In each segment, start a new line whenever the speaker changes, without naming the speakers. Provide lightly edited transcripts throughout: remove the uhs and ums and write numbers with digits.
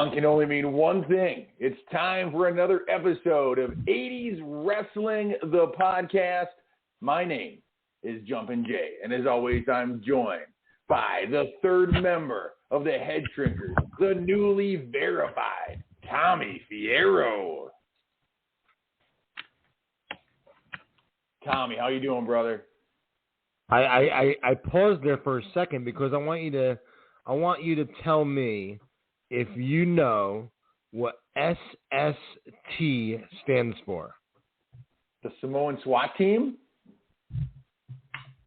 Song can only mean one thing. It's time for another episode of 80's Wrestling, the podcast. My name is Jumpin' Jay, and as always, I'm joined by the third member of the Head Shrinkers, the newly verified Tommy Fierro. Tommy, how you doing, brother?
I paused there for a second because I want you to tell me if you know what SST stands for.
The Samoan SWAT team?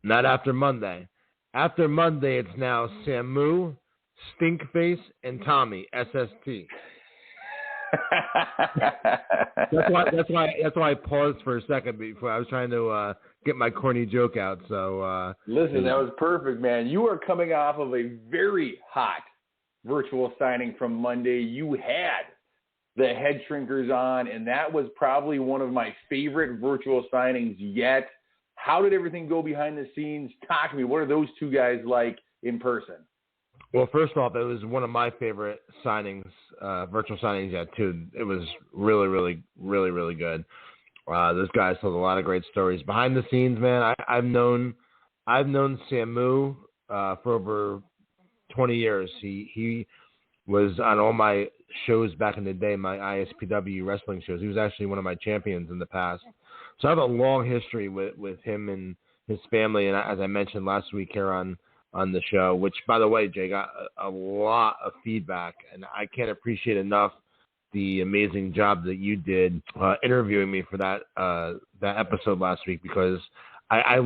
Not after Monday. After Monday, it's now Samu, Stinkface, and Tommy, SST. That's why I paused for a second before. I was trying to get my corny joke out. So
listen, that was perfect, man. You are coming off of a very hot virtual signing from Monday. You had the Head Shrinkers on, and that was probably one of my favorite virtual signings yet. How did everything go behind the scenes? Talk to me. What are those two guys like in person?
Well, first off, it was one of my favorite signings, virtual signings yet too. It was really, really, really, really good. Those guys told a lot of great stories behind the scenes, man. I've known Samu for over 20 years. He was on all my shows back in the day, my ISPW wrestling shows. He was actually one of my champions in the past. So I have a long history with him and his family. And as I mentioned last week here on the show, which, by the way, Jay, got a lot of feedback. And I can't appreciate enough the amazing job that you did interviewing me for that episode last week, because I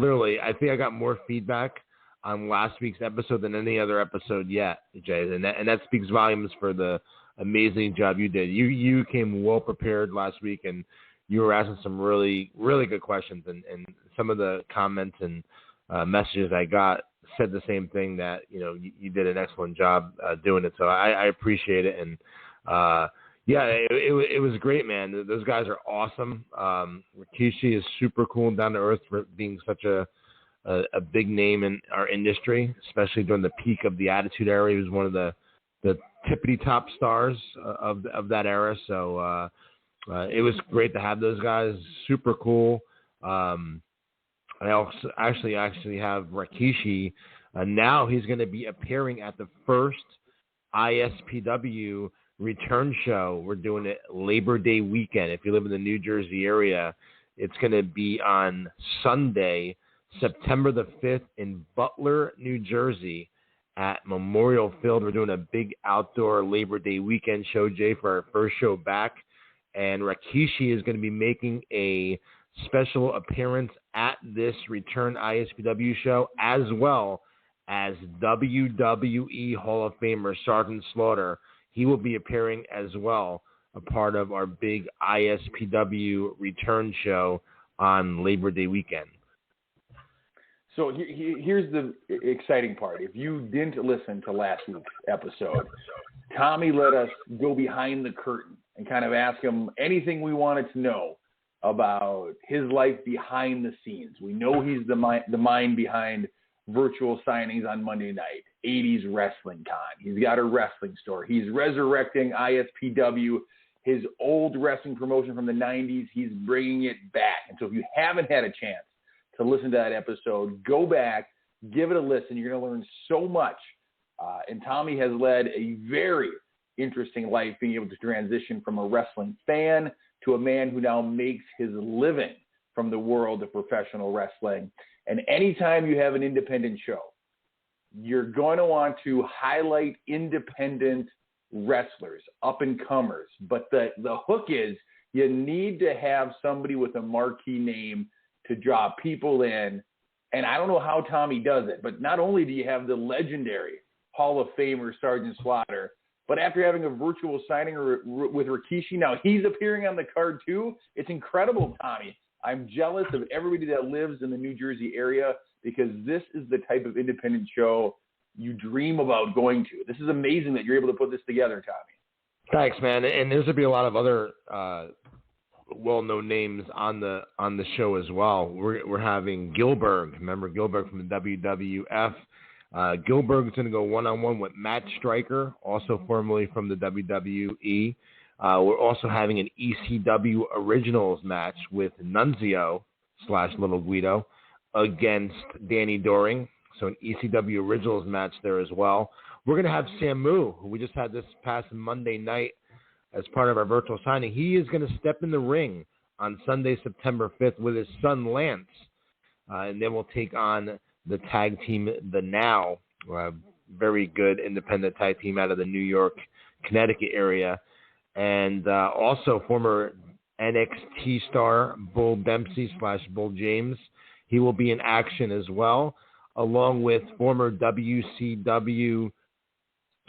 think I got more feedback on last week's episode than any other episode yet, Jay. And that speaks volumes for the amazing job you did. You came well prepared last week, and you were asking some really, really good questions, and some of the comments and messages I got said the same thing, that, you did an excellent job doing it. So I appreciate it. And it was great, man. Those guys are awesome. Rikishi is super cool and down to earth for being such a big name in our industry, especially during the peak of the Attitude Era. He was one of the tippity top stars of that era. So it was great to have those guys. Super cool. I also actually have Rikishi. Now he's going to be appearing at the first ISPW return show. We're doing it Labor Day weekend. If you live in the New Jersey area, it's going to be on Sunday, September the 5th in Butler, New Jersey at Memorial Field. We're doing a big outdoor Labor Day weekend show, Jay, for our first show back. And Rikishi is going to be making a special appearance at this return ISPW show, as well as WWE Hall of Famer Sergeant Slaughter. He will be appearing as well, a part of our big ISPW return show on Labor Day weekend.
So here's the exciting part. If you didn't listen to last week's episode, Tommy let us go behind the curtain and kind of ask him anything we wanted to know about his life behind the scenes. We know he's the mind behind virtual signings on Monday night, 80's Wrestling Con. He's got a wrestling store. He's resurrecting ISPW, his old wrestling promotion from the 90s. He's bringing it back. And so if you haven't had a chance to listen to that episode, go back, give it a listen. You're going to learn so much. And Tommy has led a very interesting life, being able to transition from a wrestling fan to a man who now makes his living from the world of professional wrestling. And anytime you have an independent show, you're going to want to highlight independent wrestlers, up-and-comers. But the hook is you need to have somebody with a marquee name to draw people in. And I don't know how Tommy does it, but not only do you have the legendary Hall of Famer Sergeant Slaughter, but after having a virtual signing with Rikishi, now he's appearing on the card too. It's incredible, Tommy. I'm jealous of everybody that lives in the New Jersey area, because this is the type of independent show you dream about going to. This is amazing that you're able to put this together, Tommy.
Thanks, man. And there's going to be a lot of other well-known names on the show as well. We're having Gilbert. Remember Gilbert from the WWF Gilbert's going to go one-on-one with Matt Stryker, also formerly from the WWE. We're also having an ECW Originals match with Nunzio / Little Guido against Danny Doring. So an ECW Originals match there as well. We're going to have Samu, who we just had this past Monday night as part of our virtual signing. He is going to step in the ring on Sunday, September 5th with his son Lance. And then we'll take on the tag team, The Now, very good independent tag team out of the New York, Connecticut area. And also former NXT star Bull Dempsey / Bull James. He will be in action as well, along with former WCW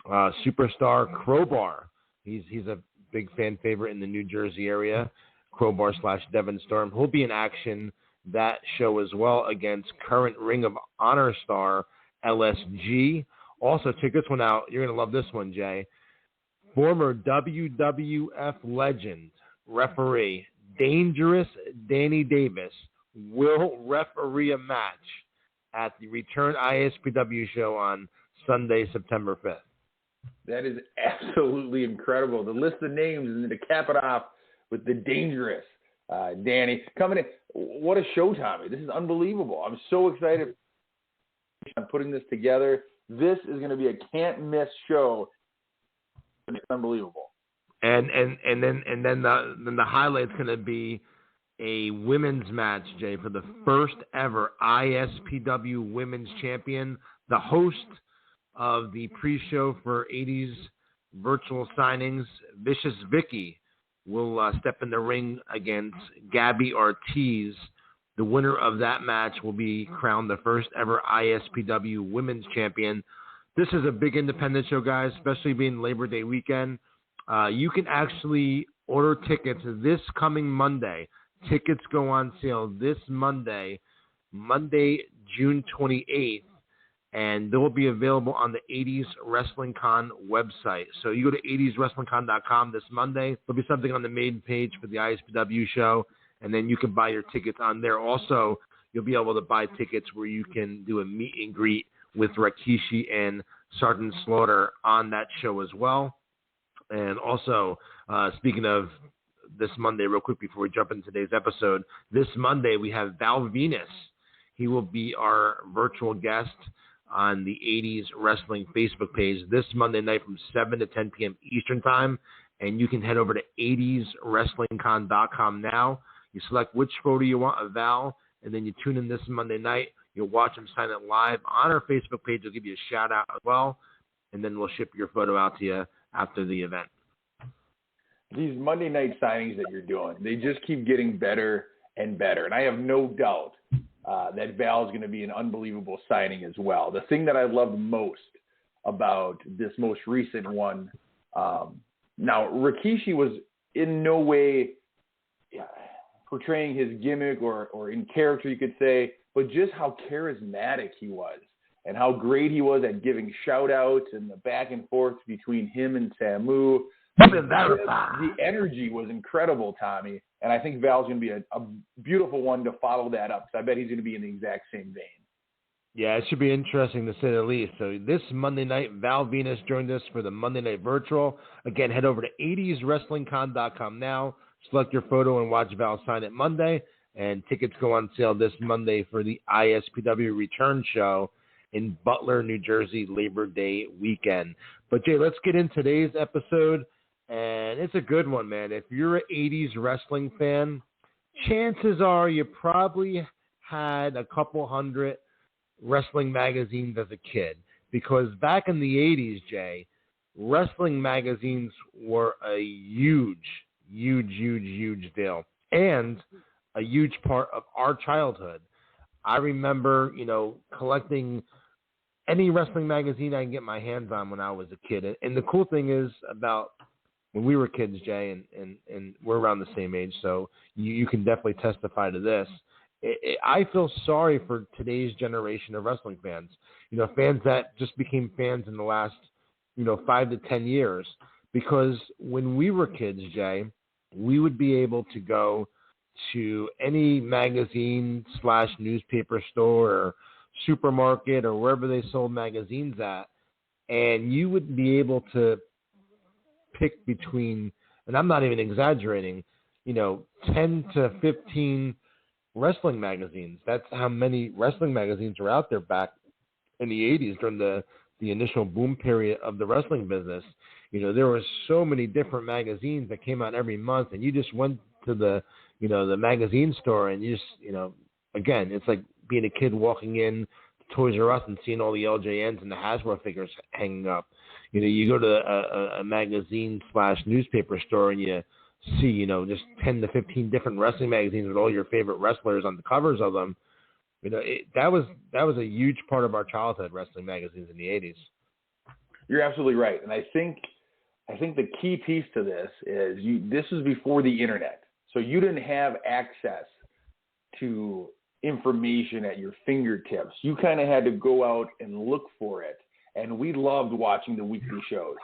superstar Crowbar. He's a big fan favorite in the New Jersey area, Crowbar / Devon Storm. He'll be in action that show as well against current Ring of Honor star LSG. Also, check this one out. You're going to love this one, Jay. Former WWF legend, referee, Dangerous Danny Davis will referee a match at the Return ISPW show on Sunday, September 5th.
That is absolutely incredible. The list of names, and to cap it off with the Dangerous Danny coming in. What a show, Tommy. This is unbelievable. I'm so excited on putting this together. This is going to be a can't-miss show. It's unbelievable.
And then the highlight's going to be a women's match, Jay, for the first ever ISPW Women's Champion. The host of the pre-show for 80's virtual signings, Vicious Vicky, will step in the ring against Gabby Ortiz. The winner of that match will be crowned the first ever ISPW Women's Champion. This is a big independent show, guys, especially being Labor Day weekend. You can actually order tickets this coming Monday. Tickets go on sale this Monday, June 28th, and they will be available on the 80's Wrestling Con website. So you go to 80'swrestlingcon.com this Monday. There'll be something on the main page for the ISPW show, and then you can buy your tickets on there. Also, you'll be able to buy tickets where you can do a meet and greet with Rikishi and Sergeant Slaughter on that show as well. And also, speaking of this Monday, real quick before we jump into today's episode, this Monday we have Val Venus. He will be our virtual guest on the 80's Wrestling Facebook page this Monday night from 7 to 10 p.m. Eastern Time. And you can head over to 80'swrestlingcon.com now. You select which photo you want of Val, and then you tune in this Monday night. You'll watch him sign it live on our Facebook page. We'll give you a shout-out as well, and then we'll ship your photo out to you after the event.
These Monday night signings that you're doing, they just keep getting better and better. And I have no doubt that Val is going to be an unbelievable signing as well. The thing that I love most about this most recent one, now Rikishi was in no way portraying his gimmick or in character, you could say, but just how charismatic he was and how great he was at giving shout-outs and the back and forth between him and Samu. The energy was incredible, Tommy, and I think Val's going to be a beautiful one to follow that up, because I bet he's going to be in the exact same vein.
Yeah, it should be interesting to say the least. So this Monday night, Val Venus joined us for the Monday Night Virtual. Again, head over to 80'swrestlingcon.com now. Select your photo and watch Val sign it Monday. And tickets go on sale this Monday for the ISPW Return Show in Butler, New Jersey, Labor Day weekend. But, Jay, let's get into today's episode. And it's a good one, man. If you're an 80's wrestling fan, chances are you probably had a couple hundred wrestling magazines as a kid. Because back in the 80's, Jay, wrestling magazines were a huge deal. And a huge part of our childhood. I remember, collecting any wrestling magazine I can get my hands on when I was a kid. And the cool thing is about when we were kids, Jay, and we're around the same age, so you can definitely testify to this. I feel sorry for today's generation of wrestling fans. Fans that just became fans in the last, 5 to 10 years. Because when we were kids, Jay, we would be able to go to any magazine / newspaper store or supermarket or wherever they sold magazines at, and you would be able to pick between, and I'm not even exaggerating, 10 to 15 wrestling magazines. That's how many wrestling magazines were out there back in the 80s during the initial boom period of the wrestling business. There were so many different magazines that came out every month, and you just went to the magazine store, and you just, again, it's like being a kid walking in Toys R Us and seeing all the LJNs and the Hasbro figures hanging up. You go to a magazine / newspaper store and you see, just 10 to 15 different wrestling magazines with all your favorite wrestlers on the covers of them. That was a huge part of our childhood, wrestling magazines in the 80s.
You're absolutely right. And I think the key piece to this is this was before the internet. So you didn't have access to information at your fingertips. You kind of had to go out and look for it. And we loved watching the weekly shows.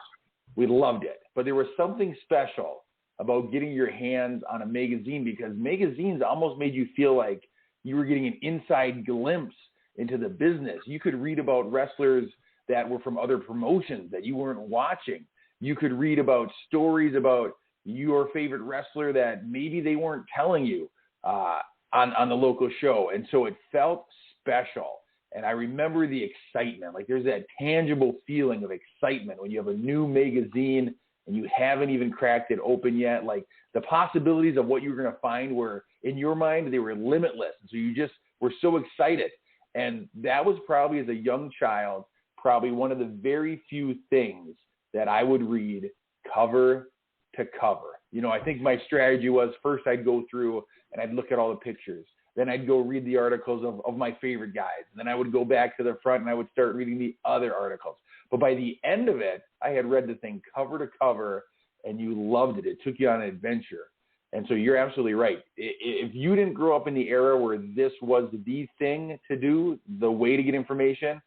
We loved it. But there was something special about getting your hands on a magazine, because magazines almost made you feel like you were getting an inside glimpse into the business. You could read about wrestlers that were from other promotions that you weren't watching. You could read about stories about your favorite wrestler that maybe they weren't telling you on the local show. And so it felt special. And I remember the excitement. Like, there's that tangible feeling of excitement when you have a new magazine and you haven't even cracked it open yet. Like, the possibilities of what you were going to find were, in your mind, they were limitless. And so you just were so excited. And that was probably, as a young child, probably one of the very few things that I would read cover to cover. I think my strategy was, first I'd go through and I'd look at all the pictures. Then I'd go read the articles of my favorite guys. And then I would go back to the front and I would start reading the other articles. But by the end of it, I had read the thing cover to cover, and you loved it. It took you on an adventure. And so you're absolutely right. If you didn't grow up in the era where this was the thing to do, the way to get information,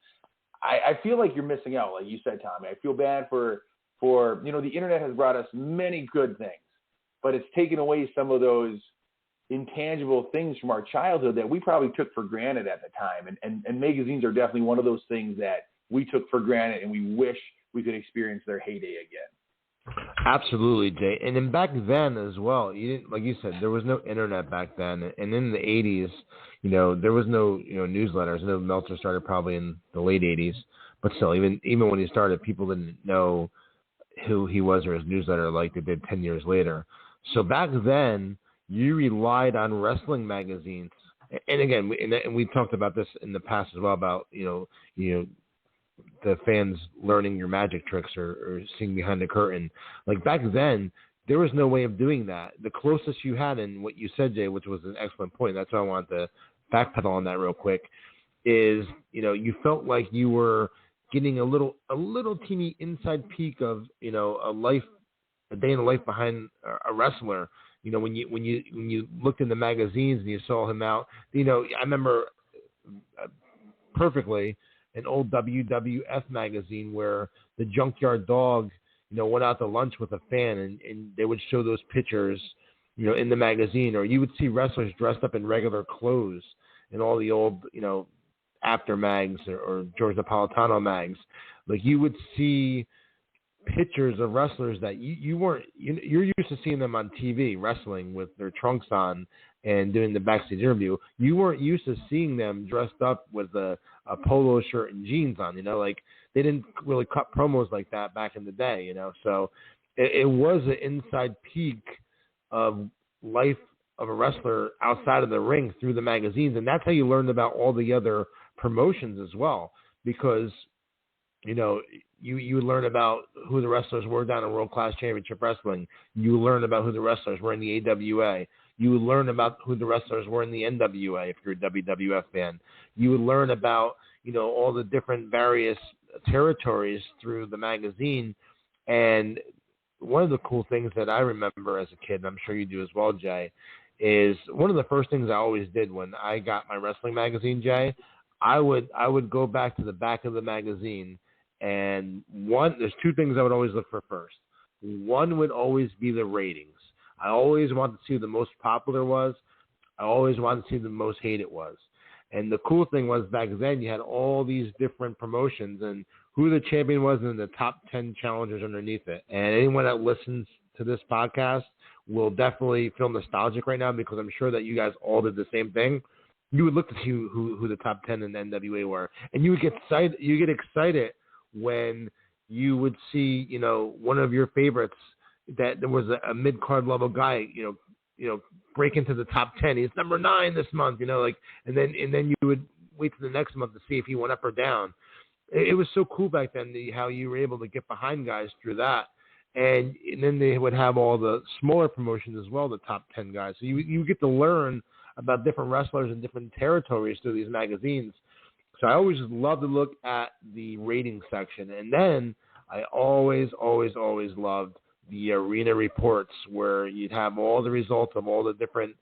I feel like you're missing out, like you said, Tommy. I feel bad for the internet has brought us many good things, but it's taken away some of those intangible things from our childhood that we probably took for granted at the time. And magazines are definitely one of those things that we took for granted, and we wish we could experience their heyday again.
Absolutely, Jay. And then back then as well, you didn't, like you said, there was no internet back then. And in the 80s, there was no, newsletters. I know Meltzer started probably in the late 80s, but still, even when he started, people didn't know who he was or his newsletter like they did 10 years later. So back then, you relied on wrestling magazines. And again, we talked about this in the past as well about, the fans learning your magic tricks or seeing behind the curtain. Like, back then, there was no way of doing that. The closest you had, and what you said, Jay, which was an excellent point, that's why I wanted to backpedal on that real quick, is, you felt like you were getting a little teeny inside peek of, a day in the life behind a wrestler. When you looked in the magazines and you saw him out, I remember perfectly an old WWF magazine where the Junkyard Dog, went out to lunch with a fan, and they would show those pictures, in the magazine, or you would see wrestlers dressed up in regular clothes in all the old, After mags or George Napolitano mags. Like, you would see pictures of wrestlers that you're used to seeing them on TV wrestling with their trunks on and doing the backstage interview. You weren't used to seeing them dressed up with a polo shirt and jeans on, like they didn't really cut promos like that back in the day, so it was an inside peek of life of a wrestler outside of the ring through the magazines. And that's how you learned about all the other promotions as well, because you learn about who the wrestlers were down in World Class Championship Wrestling. You learn about who the wrestlers were in the AWA. You learn about who the wrestlers were in the NWA if you're a WWF fan. You learn about, all the different various territories through the magazine. And one of the cool things that I remember as a kid, and I'm sure you do as well, Jay, is one of the first things I always did when I got my wrestling magazine, Jay, I would go back to the back of the magazine. And there's two things I would always look for first. One would always be the ratings. I always wanted to see who the most popular was. I always wanted to see who the most hated was. And the cool thing was back then you had all these different promotions and who the champion was and the top 10 challengers underneath it. And anyone that listens to this podcast will definitely feel nostalgic right now because I'm sure that you guys all did the same thing. You would look to see who the top 10 in the NWA were, and you would get excited. You get excited when you would see, one of your favorites that there was a mid-card level guy, break into the top 10. He's number 9 this month, and then you would wait till the next month to see if he went up or down. It was so cool back then how you were able to get behind guys through that. And then they would have all the smaller promotions as well, the top 10 guys. So you get to learn about different wrestlers in different territories through these magazines. So I always love to look at the rating section. And then I always loved the arena reports where you'd have all the results of all the different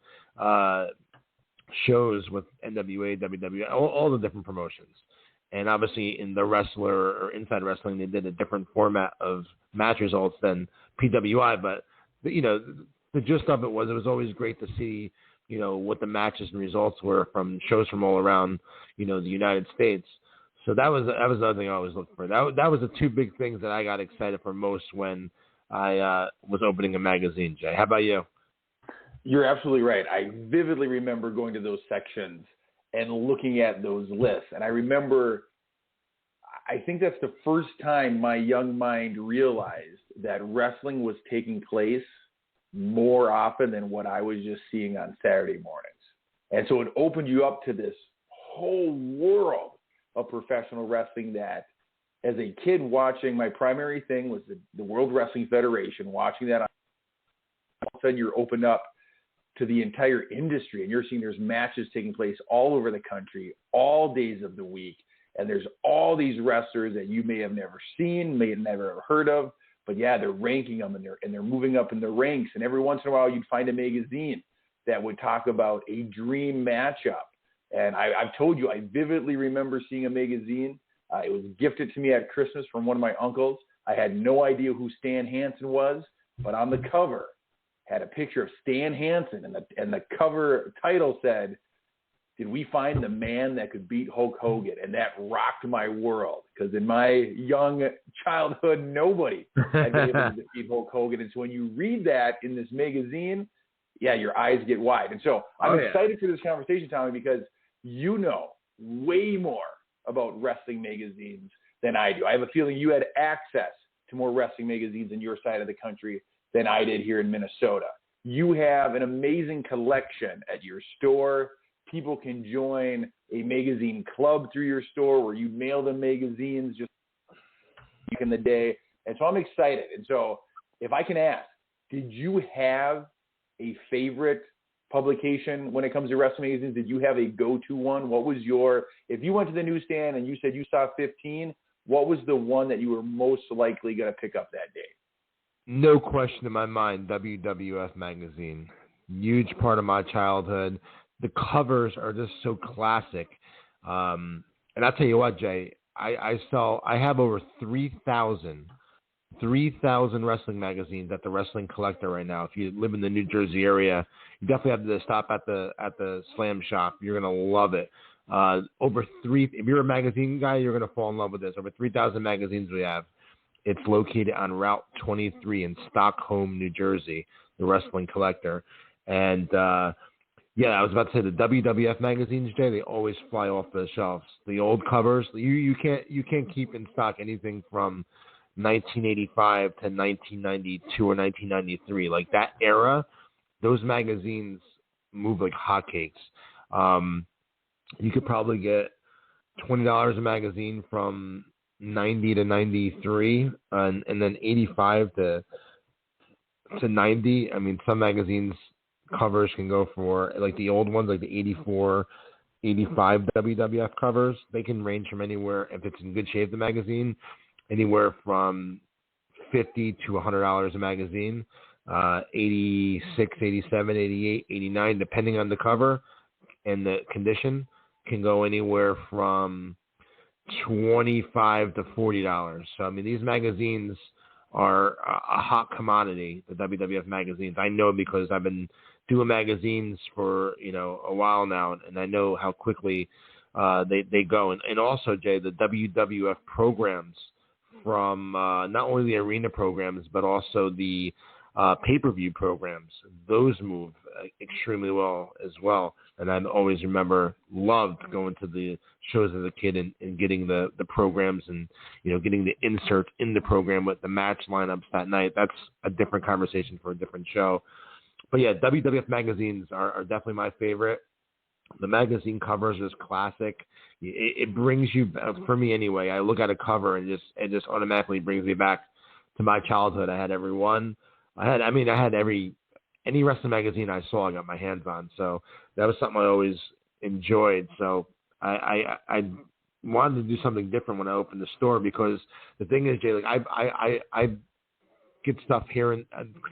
shows with NWA, WWE, all the different promotions. And obviously in the wrestler or inside wrestling, they did a different format of match results than PWI. But, the gist of it was always great to see, what the matches and results were from shows from all around, the United States. So that was another thing I always looked for. That was the two big things that I got excited for most when I was opening a magazine, Jay. How about you?
You're absolutely right. I vividly remember going to those sections and looking at those lists. And I remember, I think that's the first time my young mind realized that wrestling was taking place more often than what I was just seeing on Saturday mornings. And so it opened you up to this whole world of professional wrestling that as a kid watching, my primary thing was the World Wrestling Federation, watching that, all of a sudden you're opened up to the entire industry, and you're seeing there's matches taking place all over the country, all days of the week, and there's all these wrestlers that you may have never seen, may have never heard of, but yeah, they're ranking them and they're moving up in the ranks, and every once in a while you'd find a magazine that would talk about a dream matchup. And I've told you, I vividly remember seeing a magazine. It was gifted to me at Christmas from one of my uncles. I had no idea who Stan Hansen was, but on the cover had a picture of Stan Hansen, and the cover title said, "Did we find the man that could beat Hulk Hogan?" And that rocked my world, because in my young childhood, nobody had been able to defeat Hulk Hogan. And so when you read that in this magazine, yeah, your eyes get wide. And so I'm excited for this conversation, Tommy, because you know way more about wrestling magazines than I do. I have a feeling you had access to more wrestling magazines in your side of the country than I did here in Minnesota. You have an amazing collection at your store. People can join a magazine club through your store where you mail them magazines just back in the day. And so I'm excited. And so if I can ask, did you have a favorite publication when it comes to wrestling magazines? Did you have a go-to one? What was if you went to the newsstand and you said you saw 15, what was the one that you were most likely going to pick up that day?
No question in my mind, WWF Magazine. Huge part of my childhood. The covers are just so classic. And I'll tell you what, Jay, I have over 3,000 wrestling magazines at the Wrestling Collector right now. If you live in the New Jersey area, you definitely have to stop at the Slam Shop. You're going to love it. If you're a magazine guy, you're going to fall in love with this. Over 3,000 magazines we have. It's located on Route 23 in Stockholm, New Jersey, the Wrestling Collector. And, I was about to say the WWF magazines, Jay, they always fly off the shelves. The old covers, you can't keep in stock anything from 1985 to 1992 or 1993. Like that era, those magazines move like hotcakes. You could probably get $20 a magazine from 90 to 93, and then 85 to 90. I mean, some magazines covers can go for, like the old ones, like the 84, 85 WWF covers. They can range from anywhere, if it's in good shape, the magazine, anywhere from $50 to $100 a magazine. 86, 87, 88, 89, depending on the cover and the condition, can go anywhere from $25 to $40. So, I mean, these magazines are a hot commodity, the WWF magazines. I know because I've been doing magazines for, a while now, and I know how quickly they go. And also, Jay, the WWF programs from not only the arena programs, but also the pay-per-view programs, those move extremely well as well. And I always loved going to the shows as a kid and getting the programs and, getting the inserts in the program with the match lineups that night. That's a different conversation for a different show. But yeah, WWF magazines are definitely my favorite. The magazine covers is classic. It brings you, for me anyway, I look at a cover and it just automatically brings me back to my childhood. I had every one. I had any wrestling magazine I saw, I got my hands on. So that was something I always enjoyed. So I wanted to do something different when I opened the store, because the thing is, Jay, like I get stuff here and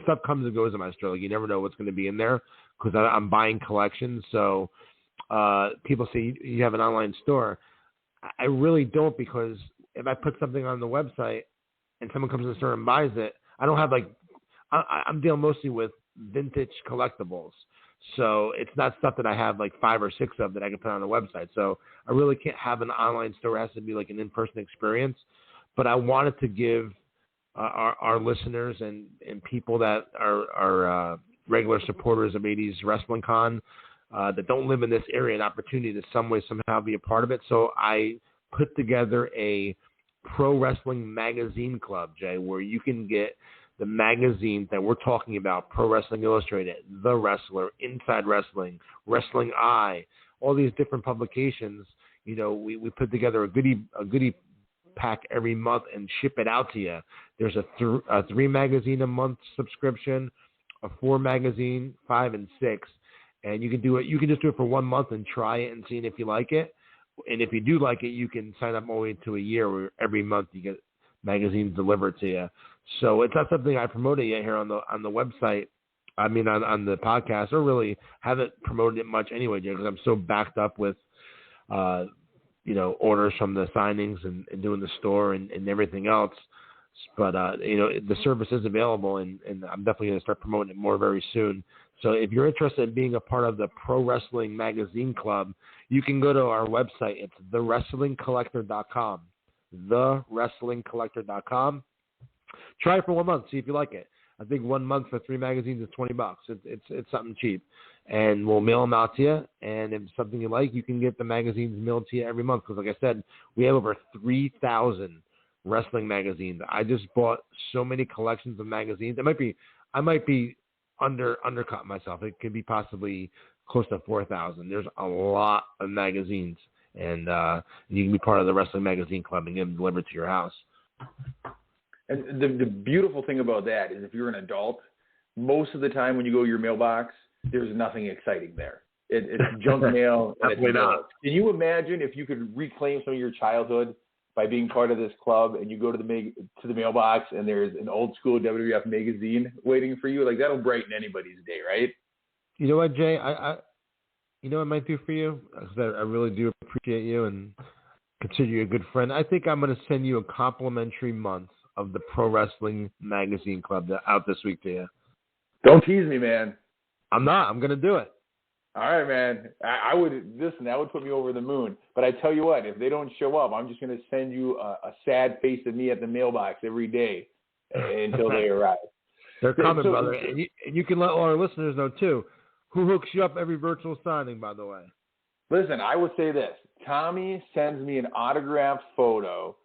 stuff comes and goes in my store. Like, you never know what's going to be in there because I'm buying collections. So people say you have an online store. I really don't, because if I put something on the website and someone comes to the store and buys it, I don't have I'm dealing mostly with vintage collectibles. So it's not stuff that I have like 5 or 6 of that I can put on a website. So I really can't have an online store. It has to be like an in-person experience. But I wanted to give our listeners and people that are regular supporters of 80s Wrestling Con that don't live in this area an opportunity to some way, somehow be a part of it. So I put together a pro wrestling magazine club, Jay, where you can get the magazines that we're talking about: Pro Wrestling Illustrated, The Wrestler, Inside Wrestling, Wrestling Eye, all these different publications. We put together a goodie pack every month and ship it out to you. There's a 3 magazine a month subscription, a 4 magazine, 5 and 6, and you can do it. You can just do it for 1 month and try it and see if you like it. And if you do like it, you can sign up all the way to a year where every month you get magazines delivered to you. So it's not something I promoted yet here on the website. I mean, on the podcast, or really haven't promoted it much anyway, Jay, because I'm so backed up with, orders from the signings and doing the store and everything else. But, the service is available, and I'm definitely going to start promoting it more very soon. So if you're interested in being a part of the Pro Wrestling Magazine Club, you can go to our website. It's thewrestlingcollector.com. Thewrestlingcollector.com. Try it for 1 month. See if you like it. I think 1 month for 3 magazines is $20. It's something cheap, and we'll mail them out to you. And if it's something you like, you can get the magazines mailed to you every month. Because, like I said, we have over 3,000 wrestling magazines. I just bought so many collections of magazines. I might be undercut myself. It could be possibly close to 4,000. There's a lot of magazines, and you can be part of the Wrestling Magazine Club and get them delivered to your house.
And the beautiful thing about that is, if you're an adult, most of the time when you go to your mailbox, there's nothing exciting there. It's junk mail.
Definitely not.
Can you imagine if you could reclaim some of your childhood by being part of this club, and you go to the mailbox and there's an old school WWF magazine waiting for you? Like, that'll brighten anybody's day, right?
You know what, Jay? You know what I might do for you? Because I really do appreciate you and consider you a good friend. I think I'm going to send you a complimentary month of the Pro Wrestling Magazine Club out this week to you.
Don't tease me, man.
I'm not. I'm going to do it.
All right, man. I would listen. That would put me over the moon. But I tell you what, if they don't show up, I'm just going to send you a sad face of me at the mailbox every day until they arrive.
They're coming, brother. And you can let all our listeners know, too. Who hooks you up every virtual signing, by the way?
Listen, I would say this. Tommy sends me an autographed photo,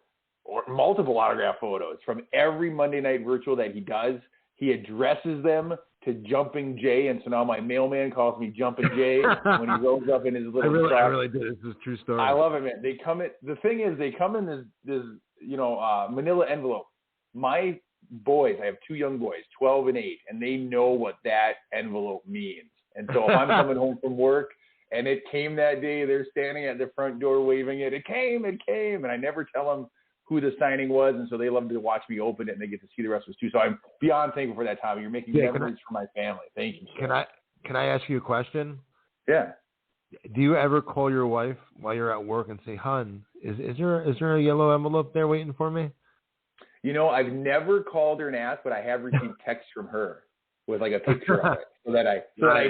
or multiple autographed photos, from every Monday Night Virtual that he does. He addresses them to Jumping Jay, and so now my mailman calls me Jumping Jay when he rolls up in his little truck.
I really did. This is a true story.
I love it, man. The thing is, they come in this manila envelope. My boys, I have 2 young boys, 12 and 8, and they know what that envelope means. And so if I'm coming home from work and it came that day, they're standing at the front door waving it. It came. And I never tell them who the signing was, and so they love to watch me open it, and they get to see the rest of us too. So I'm beyond thankful for that, Tommy. You're making memories for my family. Thank you.
Can I ask you a question?
Yeah.
Do you ever call your wife while you're at work and say, "Hun, is there a yellow envelope there waiting for me?"
I've never called her and asked, but I have received texts from her with like a picture of it, so that I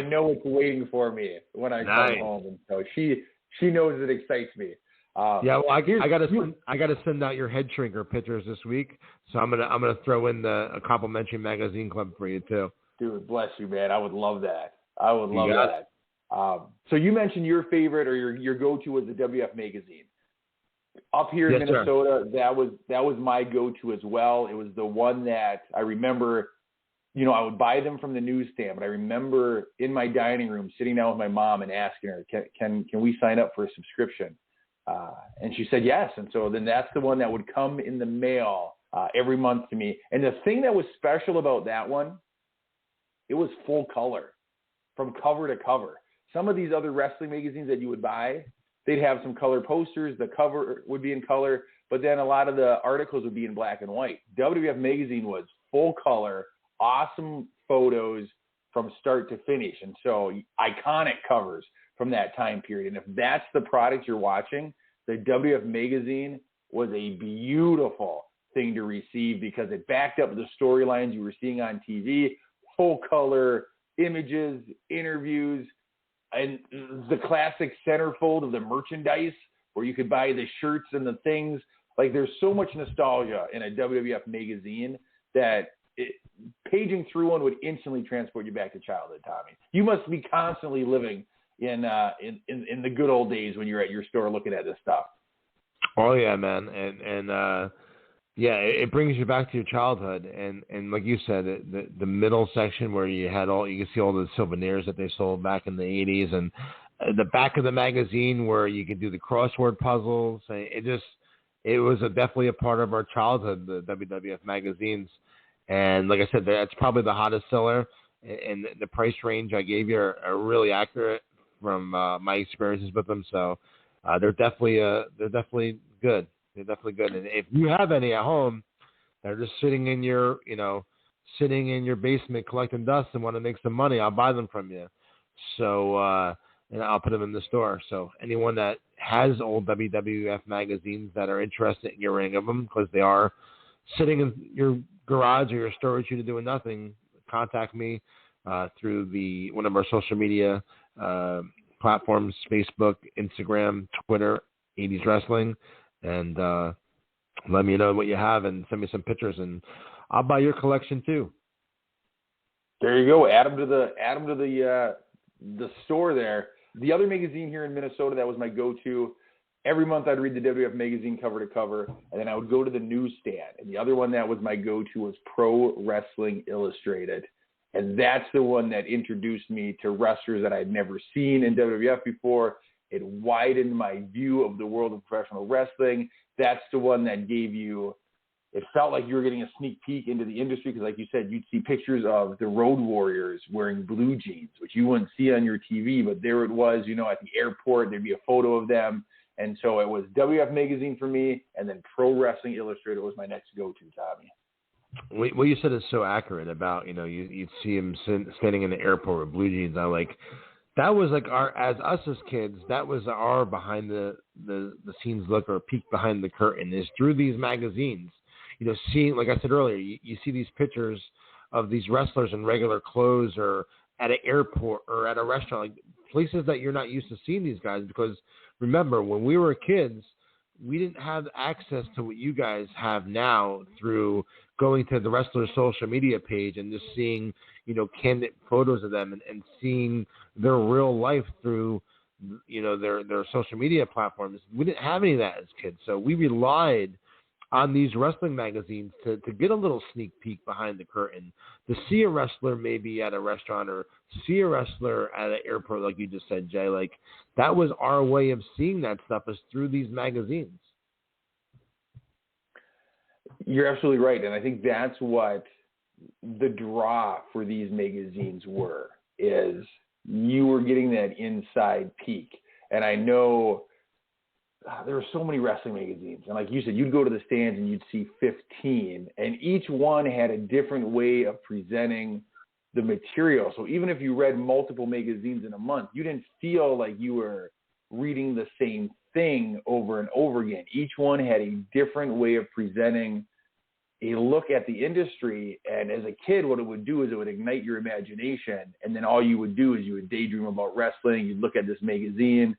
know it's waiting for me when I come home, and so she knows it excites me.
Yeah, well, I gotta send out your head shrinker pictures this week, so I'm gonna throw in a complimentary magazine club for you too.
Dude, bless you, man. I would love that. I would love that. So you mentioned your favorite or your go-to was the WWF magazine. Up here in Minnesota, sir. that was my go-to as well. It was the one that I remember. I would buy them from the newsstand, but I remember in my dining room sitting down with my mom and asking her, "Can we sign up for a subscription?" And she said yes. And so then that's the one that would come in the mail every month to me. And the thing that was special about that one, it was full color from cover to cover. Some of these other wrestling magazines that you would buy, they'd have some color posters. The cover would be in color, but then a lot of the articles would be in black and white. WWF Magazine was full color, awesome photos from start to finish. And so iconic covers from that time period. And if that's the product you're watching, the WWF Magazine was a beautiful thing to receive because it backed up the storylines you were seeing on TV, full color images, interviews, and the classic centerfold of the merchandise where you could buy the shirts and the things. Like, there's so much nostalgia in a WWF magazine that paging through one would instantly transport you back to childhood, Tommy. You must be constantly living in the good old days when you're at your store looking at this stuff.
Oh yeah, man, and yeah, it brings you back to your childhood, and like you said, the middle section where you can see all the souvenirs that they sold back in the 80s, and the back of the magazine where you could do the crossword puzzles. It was definitely a part of our childhood, the WWF magazines, and like I said, that's probably the hottest seller, and the price range I gave you are really accurate from my experiences with them. So they're definitely good. They're definitely good. And if you have any at home that are just sitting in your basement collecting dust and want to make some money, I'll buy them from you. So and I'll put them in the store. So anyone that has old WWF magazines that are interested in getting of them, because they are sitting in your garage or your storage unit doing nothing, contact me through one of our social media platforms: Facebook, Instagram, Twitter, 80's Wrestling, and let me know what you have and send me some pictures, and I'll buy your collection too.
There you go. Add them to the store there. The other magazine here in Minnesota that was my go-to, every month I'd read the WWF Magazine cover to cover, and then I would go to the newsstand. And the other one that was my go-to was Pro Wrestling Illustrated. And that's the one that introduced me to wrestlers that I'd never seen in WWF before. It widened my view of the world of professional wrestling. That's the one that it felt like you were getting a sneak peek into the industry because, like you said, you'd see pictures of the Road Warriors wearing blue jeans, which you wouldn't see on your TV, but there it was, at the airport, there'd be a photo of them. And so it was WWF Magazine for me, and then Pro Wrestling Illustrated was my next go-to, Tommy.
What you said is so accurate about, you'd see him standing in the airport with blue jeans. That was like as kids, that was our behind the scenes look, or peek behind the curtain, is through these magazines. Seeing, like I said earlier, you see these pictures of these wrestlers in regular clothes or at an airport or at a restaurant, like places that you're not used to seeing these guys. Because remember, when we were kids, we didn't have access to what you guys have now through going to the wrestler's social media page and just seeing, candid photos of them and seeing their real life through, their social media platforms. We didn't have any of that as kids. So we relied on these wrestling magazines to get a little sneak peek behind the curtain, to see a wrestler maybe at a restaurant or see a wrestler at an airport, like you just said, Jay. Like, that was our way of seeing that stuff, is through these magazines.
You're absolutely right. And I think that's what the draw for these magazines is you were getting that inside peek. And I know there were so many wrestling magazines. And like you said, you'd go to the stands and you'd see 15, and each one had a different way of presenting the material. So even if you read multiple magazines in a month, you didn't feel like you were reading the same thing over and over again. Each one had a different way of presenting a look at the industry. And as a kid, what it would do is it would ignite your imagination. And then all you would do is you would daydream about wrestling. You'd look at this magazine.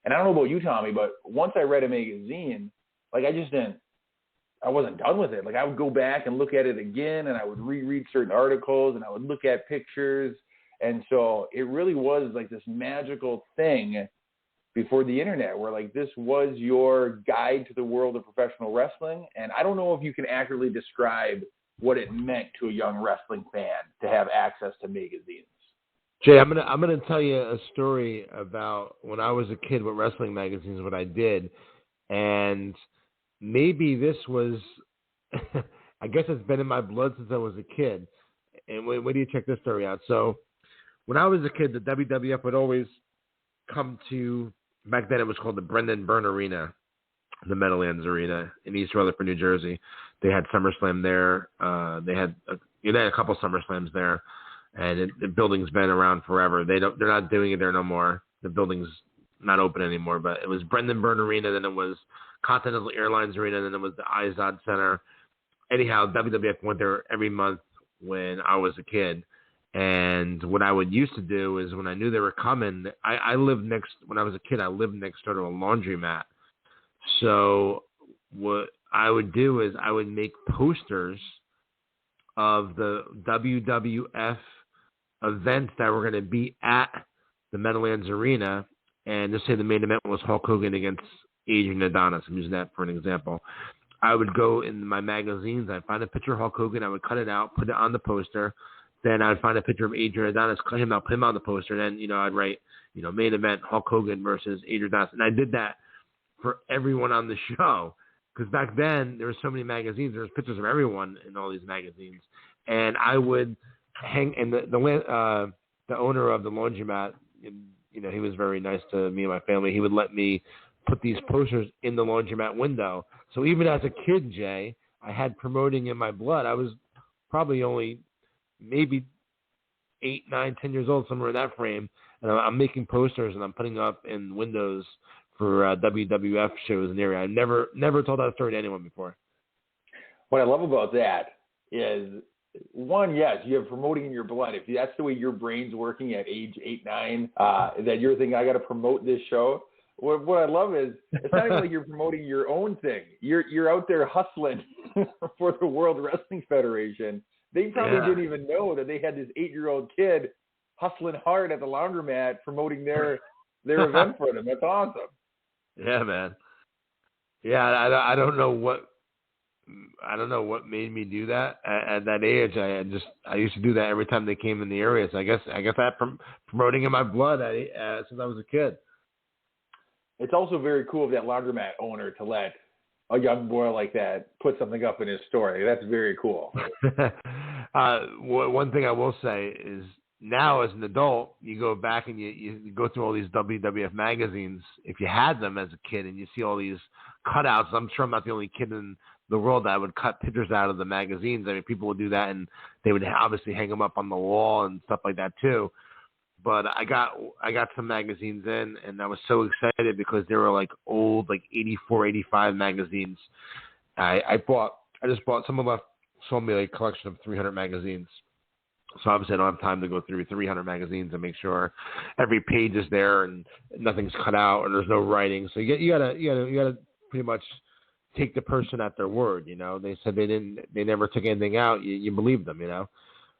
And I don't know about you, Tommy, but once I read a magazine, like I wasn't done with it. Like I would go back and look at it again, and I would reread certain articles, and I would look at pictures. And so it really was like this magical thing before the internet, where like this was your guide to the world of professional wrestling. And I don't know if you can accurately describe what it meant to a young wrestling fan to have access to magazines.
Jay, I'm gonna tell you a story about when I was a kid with wrestling magazines, what I did, and maybe this was, I guess it's been in my blood since I was a kid. And wait do you check this story out? So when I was a kid, the WWF would always come to, back then it was called the Brendan Byrne Arena, the Meadowlands Arena in East Rutherford, New Jersey. They had SummerSlam there. They had a couple SummerSlams there. And the building's been around forever. They're not doing it there no more. The building's not open anymore. But it was Brendan Byrne Arena, then it was Continental Airlines Arena, and then it was the Izod Center. Anyhow, WWF went there every month when I was a kid. And what I would used to do is when I knew they were coming, when I was a kid, I lived next door to a laundromat. So what I would do is I would make posters of the WWF events that were going to be at the Meadowlands Arena, and just say the main event was Hulk Hogan against Adrian Adonis. I'm using that for an example. I would go in my magazines, I'd find a picture of Hulk Hogan, I would cut it out, put it on the poster, then I'd find a picture of Adrian Adonis, cut him out, put him on the poster, and then, I'd write, main event Hulk Hogan versus Adrian Adonis. And I did that for everyone on the show, because back then there were so many magazines, there was pictures of everyone in all these magazines. And I would hang, and the owner of the laundromat, he was very nice to me and my family. He would let me put these posters in the laundromat window. So even as a kid, Jay, I had promoting in my blood. I was probably only maybe 8, 9, 10 years old, somewhere in that frame. And I'm making posters and I'm putting up in windows for WWF shows in the area. I never told that story to anyone before.
What I love about that is, one, yes, you have promoting in your blood. If that's the way your brain's working at age 8, 9, that you're thinking, I got to promote this show. What I love is it's not even like you're promoting your own thing. You're out there hustling for the World Wrestling Federation. They probably didn't even know that they had this 8-year-old kid hustling hard at the laundromat promoting their event for them. That's awesome.
Yeah, man. Yeah, I don't know what made me do that at that age. I used to do that every time they came in the area. So I guess that from promoting in my blood since I was a kid.
It's also very cool of that laundromat owner to let a young boy like that put something up in his story. That's very cool.
One thing I will say is now as an adult, you go back and you go through all these WWF magazines. If you had them as a kid and you see all these cutouts, I'm sure I'm not the only kid in the world that would cut pictures out of the magazines. I mean, people would do that and they would obviously hang them up on the wall and stuff like that too. But I got some magazines in, and I was so excited because they were like old, like 84, 85 magazines. I just bought, someone sold me a collection of 300 magazines. So obviously I don't have time to go through 300 magazines and make sure every page is there and nothing's cut out and there's no writing. So you gotta pretty much take the person at their word. They said they never took anything out. You believe them,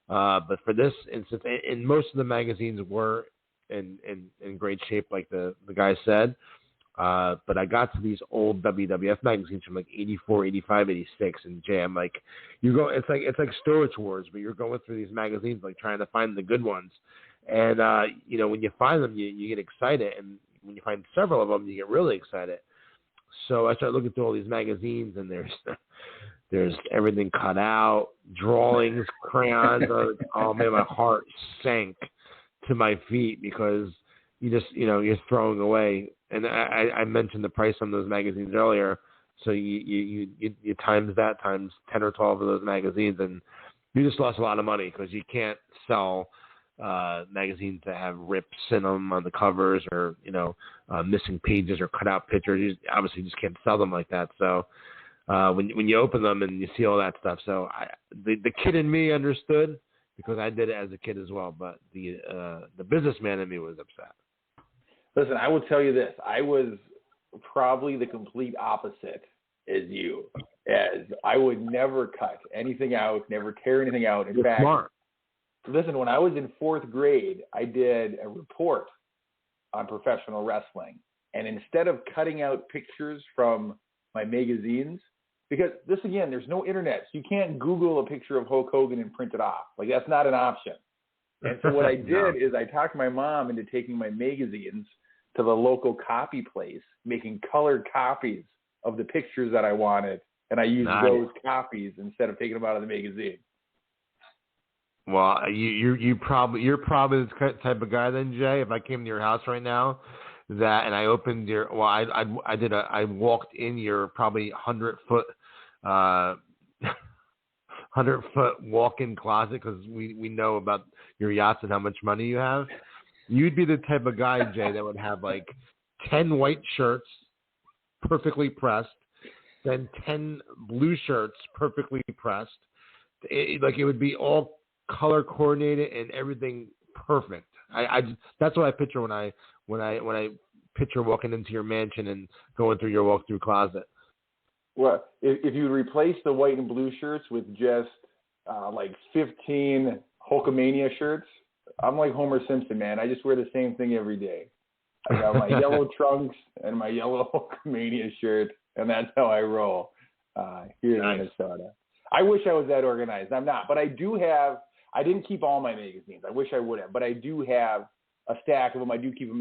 But for this instance, and most of the magazines were in great shape, like the guy said. But I got to these old WWF magazines from like 84, 85, 86, and Jay, I'm like, it's like Storage Wars, but you're going through these magazines like trying to find the good ones. And when you find them, you get excited, and when you find several of them, you get really excited. So I started looking through all these magazines, and there's everything cut out, drawings, crayons. Oh man, my heart sank to my feet because you're throwing away. And I mentioned the price on those magazines earlier, so you times that times 10 or 12 of those magazines, and you just lost a lot of money because you can't sell magazines that have rips in them on the covers or missing pages or cut out pictures. You obviously just can't sell them like that. So when you open them and you see all that stuff. So the kid in me understood because I did it as a kid as well, but the businessman in me was upset.
Listen, I will tell you this. I was probably the complete opposite as you, as I would never cut anything out, never tear anything out. In fact,
smart.
Listen, when I was in 4th grade, I did a report on professional wrestling. And instead of cutting out pictures from my magazines, because this, again, there's no internet. So you can't Google a picture of Hulk Hogan and print it off. Like, that's not an option. And so what I did is I talked my mom into taking my magazines to the local copy place, making colored copies of the pictures that I wanted. And I used those copies instead of taking them out of the magazine.
Well, you're probably the type of guy then, Jay. If I came to your house right now, and I opened I walked in your probably 100-foot walk-in closet because we know about your yachts and how much money you have. You'd be the type of guy, Jay, that would have like 10 white shirts perfectly pressed, then 10 blue shirts perfectly pressed. It would be all color coordinated and everything perfect. That's what I picture when I picture walking into your mansion and going through your walk-through closet.
Well, if you replace the white and blue shirts with just like 15 Hulkamania shirts, I'm like Homer Simpson, man. I just wear the same thing every day. I got my yellow trunks and my yellow Hulkamania shirt, and that's how I roll here in Minnesota. I wish I was that organized. I'm not, but I didn't keep all my magazines. I wish I would have, but I do have a stack of them. I do keep them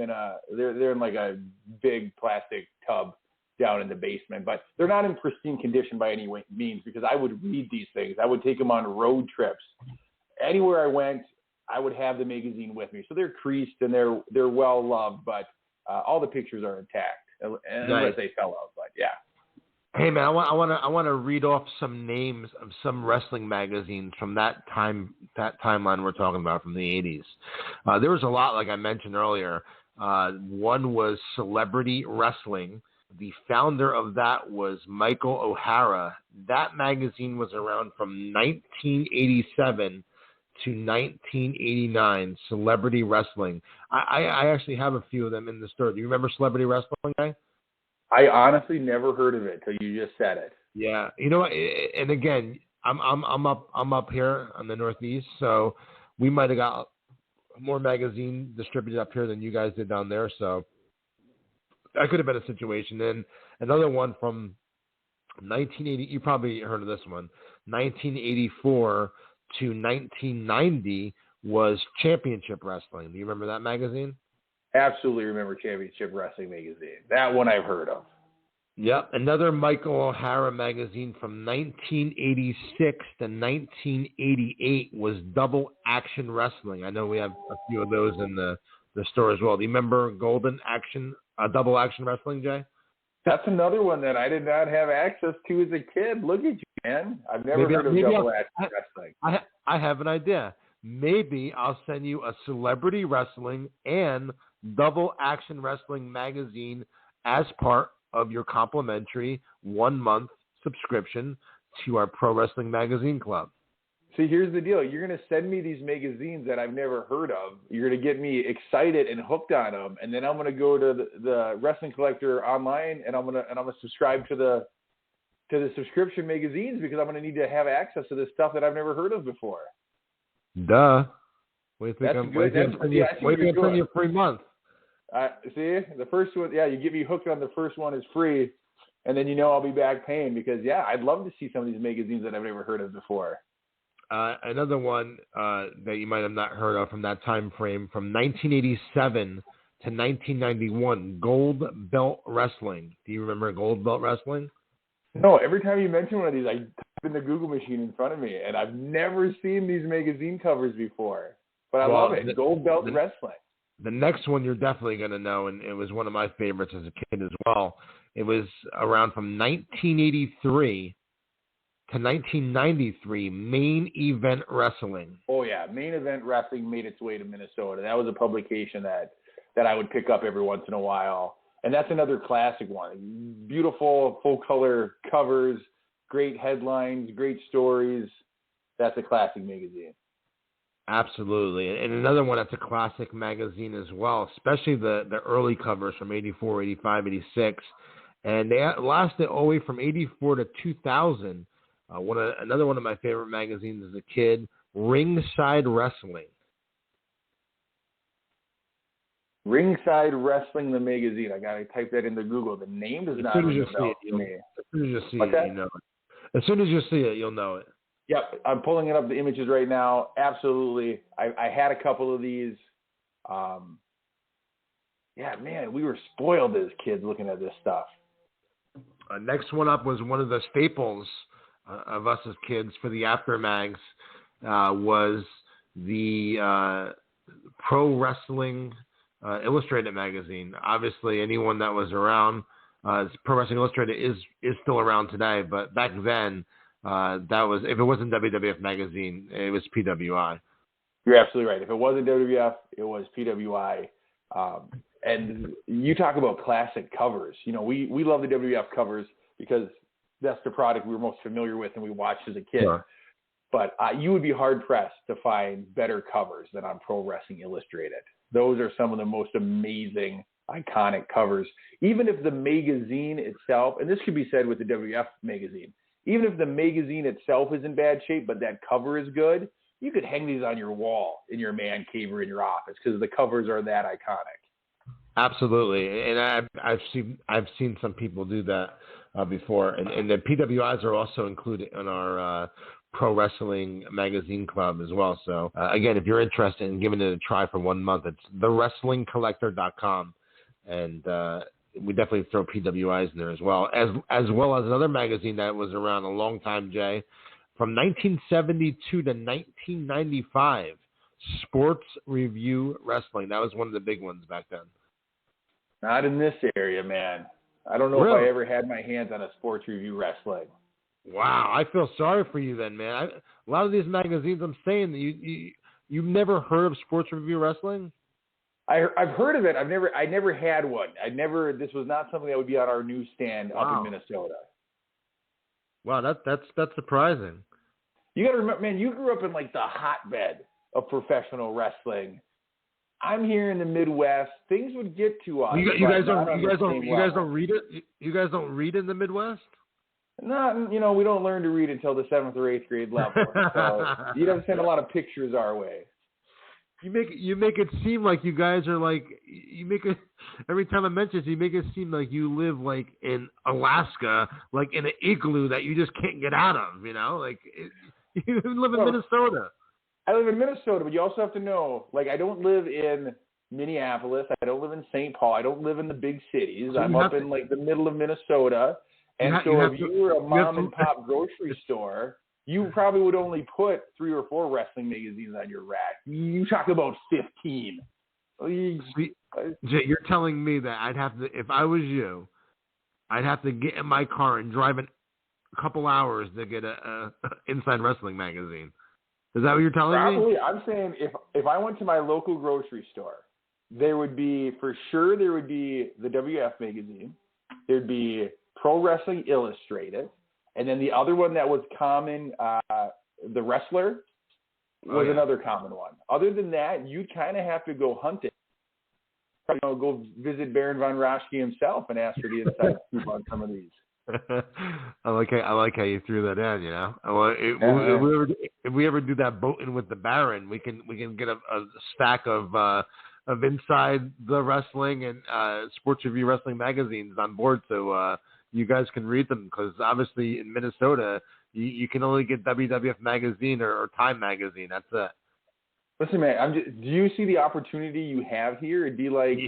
they're in like a big plastic tub down in the basement, but they're not in pristine condition by any means because I would read these things. I would take them on road trips. Anywhere I went, I would have the magazine with me. So they're creased and they're well loved, but all the pictures are intact unless they fell out. But yeah.
Hey man, I want to read off some names of some wrestling magazines from that timeline we're talking about from the 80s. There was a lot, like I mentioned earlier. One was Celebrity Wrestling. The founder of that was Michael O'Hara. That magazine was around from 1987 to 1989. Celebrity Wrestling. I actually have a few of them in the store. Do you remember Celebrity Wrestling, guy?
I honestly never heard of it till you just said it.
Yeah, you know, and again, I'm up here on the Northeast, so we might have got more magazine distributed up here than you guys did down there. So that could have been a situation. And another one from 1980, you probably heard of this one. 1984 to 1990 was Championship Wrestling. Do you remember that magazine?
Absolutely remember Championship Wrestling magazine. That one I've heard of.
Yep. Another Michael O'Hara magazine from 1986 to 1988 was Double Action Wrestling. I know we have a few of those in the store as well. Do you remember Double Action Wrestling, Jay?
That's another one that I did not have access to as a kid. Look at you, man. I've never heard of Double Action Wrestling.
I have an idea. Maybe I'll send you a Celebrity Wrestling and Double Action Wrestling magazine as part of your complimentary 1-month subscription to our Pro Wrestling Magazine Club.
See, here's the deal. You're going to send me these magazines that I've never heard of. You're going to get me excited and hooked on them, and then I'm going to go to the Wrestling Collector online, and I'm going to subscribe to the subscription magazines because I'm going to need to have access to this stuff that I've never heard of before.
Duh. Wait till I send you a free month.
See, the first one, you get me hooked on the first one is free, and then I'll be back paying because, I'd love to see some of these magazines that I've never heard of before.
Another one that you might have not heard of from that time frame, from 1987 to 1991, Gold Belt Wrestling. Do you remember Gold Belt Wrestling?
No, every time you mention one of these, I type in the Google machine in front of me, and I've never seen these magazine covers before. But I love it. Gold Belt Wrestling.
The next one you're definitely going to know, and it was one of my favorites as a kid as well. It was around from 1983 to 1993, Main Event Wrestling. Oh, yeah. Main Event Wrestling made its way to Minnesota. That was a publication that I would pick up every once in a while. And that's another classic one. Beautiful full-color covers,
great headlines, great stories. That's a classic magazine.
Absolutely. And another one that's a classic magazine as well, especially the early covers from 84, 85, 86. And they lasted all the way from 84 to 2000. Another one of my favorite magazines as a kid, Ringside Wrestling.
Ringside Wrestling, the magazine. I got to type that into Google. The name does not ring a bell to me.
As soon as you see it, you know it. As soon as you see it, you'll know it.
Yep, I'm pulling it up, the images right now. Absolutely. I had a couple of these. Yeah, man, we were spoiled as kids looking at this stuff.
Next one up was one of the staples of us as kids for the After Mags, was the Pro Wrestling Illustrated magazine. Obviously, anyone that was around, Pro Wrestling Illustrated is still around today, but back then, that was, if it wasn't WWF Magazine, it was PWI.
You're absolutely right. If it wasn't WWF, it was PWI. And you talk about classic covers. You know, we love the WWF covers because that's the product we were most familiar with and we watched as a kid.
Sure.
But you would be hard-pressed to find better covers than on Pro Wrestling Illustrated. Those are some of the most amazing, iconic covers. Even if the magazine itself, and this could be said with the WWF magazine, even if the magazine itself is in bad shape, but that cover is good, you could hang these on your wall in your man cave or in your office because the covers are that iconic.
Absolutely, and I've seen some people do that before, and the PWIs are also included in our Pro Wrestling Magazine Club as well. So again, if you're interested in giving it a try for 1 month, it's thewrestlingcollector.com, and we definitely throw PWIs in there as well as another magazine that was around a long time, Jay, from 1972 to 1995, Sports Review Wrestling. That was one of the big ones back then.
Not in this area, man. I don't know
Really?
if I ever had my hands on a Sports Review Wrestling.
Wow, I feel sorry for you then, man. A lot of these magazines, I'm saying that you've never heard of Sports Review Wrestling?
I've heard of it. I never had one. This was not something that would be on our newsstand up in Minnesota.
Wow, that's surprising.
You got to remember, man, you grew up in like the hotbed of professional wrestling. I'm here in the Midwest. Things would get to us.
You guys don't read it? You guys don't read in the Midwest?
No, we don't learn to read until the 7th or 8th grade level. So you don't send a lot of pictures our way.
You make it seem like you guys are like, every time I mention it, you make it seem like you live like in Alaska, like in an igloo that you just can't get out of, like you live in Minnesota.
I live in Minnesota, but you also have to know, like, I don't live in Minneapolis. I don't live in St. Paul. I don't live in the big cities. So I'm up in like the middle of Minnesota. And if you were a mom and pop grocery store, you probably would only put 3 or 4 wrestling magazines on your rack. You talk about 15.
Jay, you're telling me that I'd have to, if I was you, I'd have to get in my car and drive a couple hours to get a Inside Wrestling magazine. Is that what you're telling me?
Probably. I'm saying if I went to my local grocery store, there would be the WF magazine. There'd be Pro Wrestling Illustrated. And then the other one that was common, The Wrestler, was another common one. Other than that, you'd kind of have to go hunting. Go visit Baron von Raschke himself and ask for the inside scoop on some of these.
I like how you threw that in. If we ever do that boating with the Baron, we can get a stack of Inside the Wrestling and Sports Review Wrestling magazines on board, so you guys can read them, because obviously in Minnesota you can only get WWF Magazine or Time Magazine. That's it.
Listen, man, do you see the opportunity you have here? It'd be like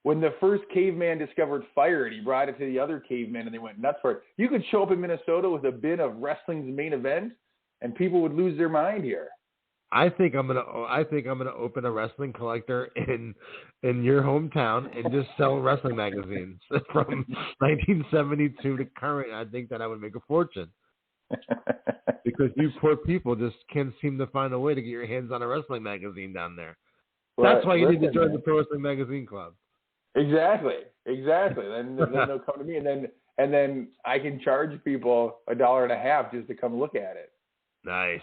when the first caveman discovered fire and he brought it to the other cavemen and they went nuts for it. You could show up in Minnesota with a bin of wrestling's main event and people would lose their mind here.
I think I'm gonna open a wrestling collector in your hometown and just sell wrestling magazines from 1972 to current. I think that I would make a fortune. Because you poor people just can't seem to find a way to get your hands on a wrestling magazine down there. That's why you need to join the Pro Wrestling Magazine Club.
Exactly. Then they'll come to me, and then and then I can charge people $1.50 just to come look at it.
Nice.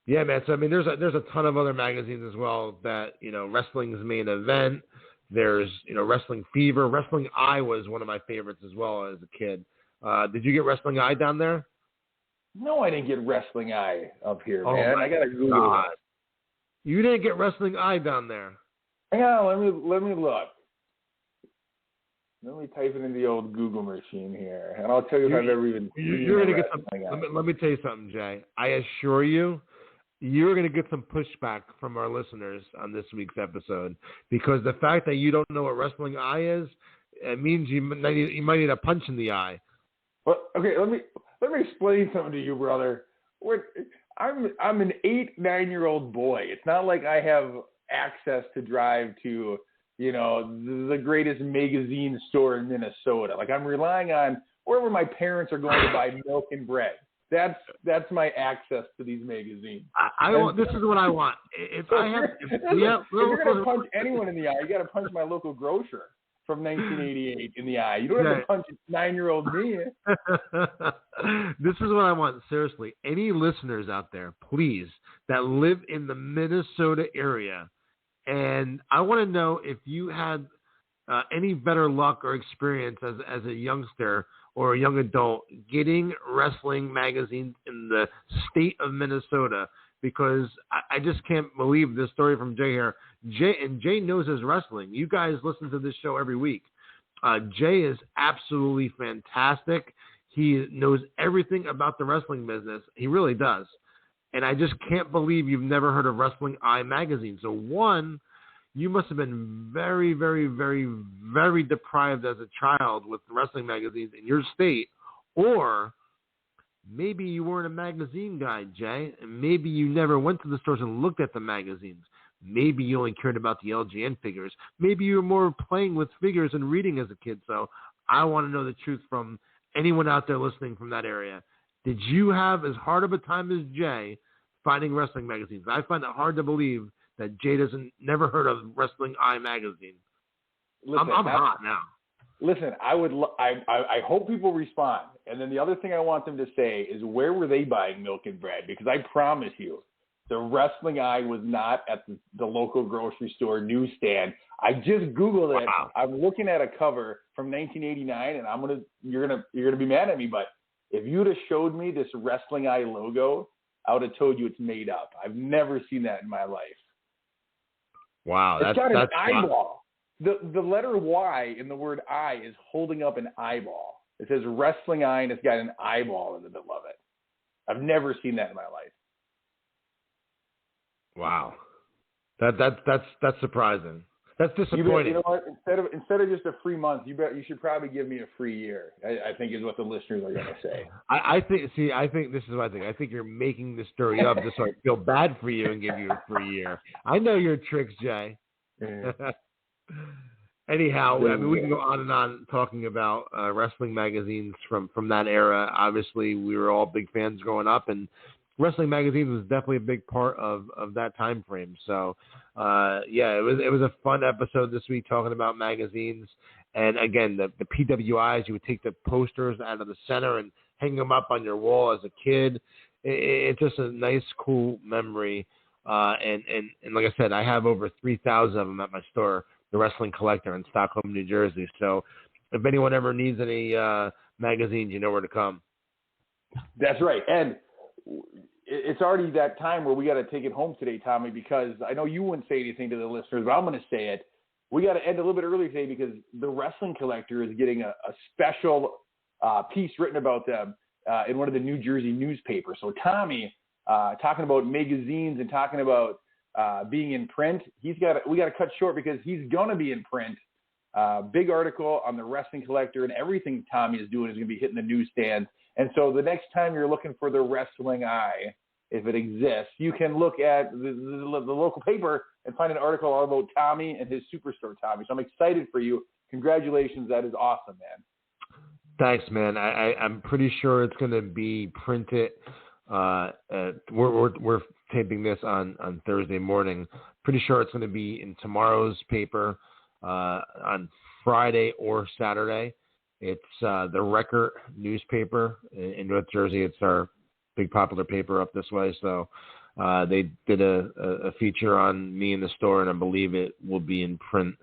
Yeah, man. So I mean, there's a ton of other magazines as well that, you know, Wrestling's Main Event. There's, you know, Wrestling Fever. Wrestling Eye was one of my favorites as well as a kid. Did you get Wrestling Eye down there?
No, I didn't get Wrestling Eye up here,
Oh,
man. I gotta Google it.
You didn't get Wrestling Eye down there.
Hang on, let me look. Let me type it in the old Google machine here, and I'll tell you if I've ever even seen
You're gonna get some.
Eye.
Let me tell you something, Jay. I assure you, you're going to get some pushback from our listeners on this week's episode, because the fact that you don't know what Wrestling Eye is, it means you might need a punch in the eye.
Well, okay, let me explain something to you, brother. I'm an 9-year-old boy. It's not like I have access to drive to, you know, the greatest magazine store in Minnesota. Like, I'm relying on wherever my parents are going to buy milk and bread. That's my access to these magazines.
This is what I want. If
you're gonna punch anyone in the eye, you got to punch my local grocer from 1988 in the eye. You don't have to punch 9-year-old me.
This is what I want. Seriously, any listeners out there, please, that live in the Minnesota area, and I want to know if you had any better luck or experience as a youngster or a young adult getting wrestling magazines in the state of Minnesota, because I just can't believe this story from Jay here. Jay knows his wrestling. You guys listen to this show every week. Jay is absolutely fantastic. He knows everything about the wrestling business. He really does. And I just can't believe you've never heard of Wrestling Eye magazine. So one, you must have been very, very, very, very deprived as a child with wrestling magazines in your state, or maybe you weren't a magazine guy, Jay, and maybe you never went to the stores and looked at the magazines. Maybe you only cared about the LGN figures. Maybe you were more playing with figures and reading as a kid. So I want to know the truth from anyone out there listening from that area. Did you have as hard of a time as Jay finding wrestling magazines? I find it hard to believe that Jay never heard of Wrestling Eye magazine. Listen, I'm hot now.
Listen, I hope people respond. And then the other thing I want them to say is, where were they buying milk and bread? Because I promise you, the Wrestling Eye was not at the local grocery store newsstand. I just Googled it. Wow. I'm looking at a cover from 1989, and you're gonna be mad at me, but if you'd have showed me this Wrestling Eye logo, I would have told you it's made up. I've never seen that in my life.
Wow,
it's got an eyeball. The letter Y in the word eye is holding up an eyeball. It says Wrestling Eye, and it's got an eyeball in the middle of it. I've never seen that in my life.
Wow, that's surprising. That's disappointing.
You know what? Instead of just a free month, you should probably give me a free year. I think is what the listeners are going to say.
I think this is what I think. I think you're making this story up just so I feel bad for you and give you a free year. I know your tricks, Jay. Anyhow, I mean, we can go on and on talking about wrestling magazines from that era. Obviously, we were all big fans growing up, and wrestling magazines was definitely a big part of that time frame. So, it was a fun episode this week talking about magazines. And again, the PWIs, you would take the posters out of the center and hang them up on your wall as a kid. It's just a nice, cool memory. And like I said, I have over 3,000 of them at my store, The Wrestling Collector in Stockholm, New Jersey. So if anyone ever needs any magazines, you know where to come.
That's right. And it's already that time where we got to take it home today, Tommy, because I know you wouldn't say anything to the listeners, but I'm going to say it. We got to end a little bit early today because The Wrestling Collector is getting a special piece written about them in one of the New Jersey newspapers. So Tommy, talking about magazines and talking about being in print, we got to cut short because he's going to be in print. Big article on The Wrestling Collector, and everything Tommy is doing is going to be hitting the newsstands. And so the next time you're looking for the Wrestling Eye, if it exists, you can look at the local paper and find an article all about Tommy and his Superstore Tommy. So I'm excited for you. Congratulations. That is awesome, man.
Thanks, man. I'm pretty sure it's going to be printed. We're taping this on Thursday morning. Pretty sure it's going to be in tomorrow's paper on Friday or Saturday. It's the Record newspaper in North Jersey. It's our big popular paper up this way. So they did a feature on me in the store, and I believe it will be in print